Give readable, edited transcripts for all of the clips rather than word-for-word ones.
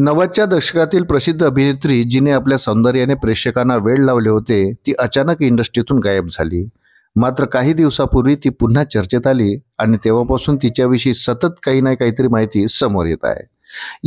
90च्या दशकातील प्रसिद्ध अभिनेत्री जिने आपल्या सौंदर्याने प्रेक्षकांना वेड लावले होते, ती अचानक इंडस्ट्रीतून गायब झाली. मात्र काही दिवसापूर्वी ती पुन्हा चर्चेत आली आणि तेव्हापासून तिच्याविषयी सतत काही ना काहीतरी माहिती समोर येत आहे.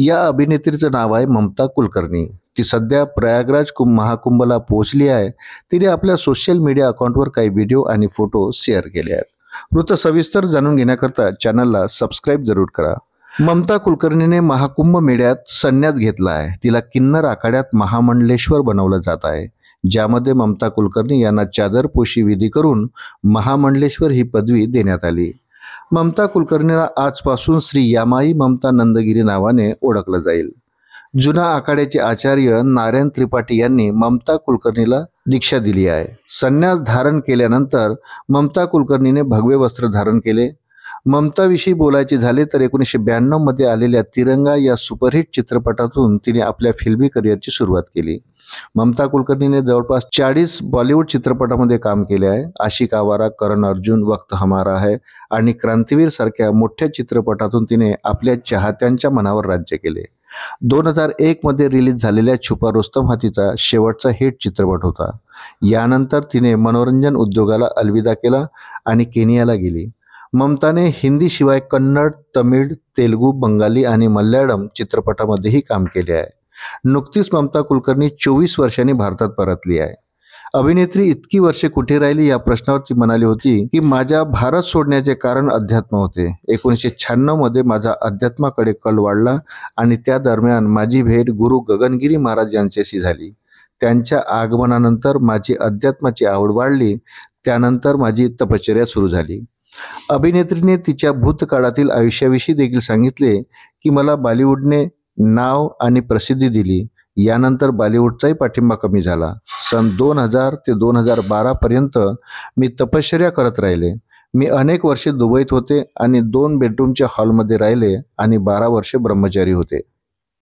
या अभिनेत्रीचं नाव आहे ममता कुलकर्णी. ती सध्या प्रयागराज महाकुंभला पोहोचली आहे. तिने आपल्या सोशल मीडिया अकाउंटवर काही व्हिडिओ आणि फोटो शेअर केले आहेत. वृत्त सविस्तर जाणून घेण्याकरता चॅनलला सबस्क्राईब जरूर करा. ममता कुलकर्णीने महाकुंभ मेळ्यात संन्यास घेतला आहे. तिला किन्नर आखाड्यात महामंडलेश्वर बनवलं जात आहे, ज्यामध्ये ममता कुलकर्णी यांना चादरपोशी विधी करून महामंडलेश्वर ही पदवी देण्यात आली. ममता कुलकर्णीला आजपासून श्री यामाई ममता नंदगिरी नावाने ओळखलं जाईल. जुना आखाड्याचे आचार्य नारायण त्रिपाठी यांनी ममता कुलकर्णीला दीक्षा दिली आहे. संन्यास धारण केल्यानंतर ममता कुलकर्णीने भगवे वस्त्र धारण केले. ममताविषयी बोलायचे झाले तर 1992 मध्ये आलेल्या तिरंगा या सुपरहिट चित्रपटातून तिने आपल्या फिल्मी करिअरची सुरुवात केली. ममता कुलकर्णीने जवळपास 40 बॉलिवूड चित्रपटामध्ये काम केले आहे. आशिक आवारा, करण अर्जुन, वक्त हमारा है आणि क्रांतिवीर सारख्या मोठ्या चित्रपटातून तिने आपल्या चाहत्यांच्या मनावर राज्य केले. 2001 मध्ये रिलीज झालेल्या छुपा रुस्तम हा तिचा शेवटचा हिट चित्रपट होता. यानंतर तिने मनोरंजन उद्योगाला अलविदा केला आणि केनियाला गेली. ममताने हिंदी शिवाय कन्नड, तमिळ, तेलुगू, बंगाली आणि मल्याळम चित्रपटामध्येही काम केले आहे. नुकतीच ममता कुलकर्णी 24 वर्षांनी भारतात परतली आहे. अभिनेत्री इतकी वर्षे कुठे राहिली या प्रश्नावर ती म्हणाली होती की माझ्या भारत सोडण्याचे कारण अध्यात्म होते. 1996 मध्ये माझा अध्यात्माकडे कल वाढला आणि त्या दरम्यान माझी भेट गुरु गगनगिरी महाराज यांच्याशी झाली. त्यांच्या आगमनानंतर माझी अध्यात्माची आवड वाढली. त्यानंतर माझी तपश्चर्या सुरू झाली. अभिनेत्रीने तिच्या भूतकाळातील आयुष्याविषयी देखील सांगितले की मला बॉलिवूडने नाव आणि प्रसिद्धी दिली. यानंतर बॉलिवूडचाही पाठिंबा कमी झाला. सन 2000 ते 2012 पर्यंत मी तपश्चर्या करत राहिले. मी अनेक वर्षे दुबईत होते आणि 2 बेडरूमच्या हॉलमध्ये राहिले आणि 12 वर्षे ब्रह्मचारी होते.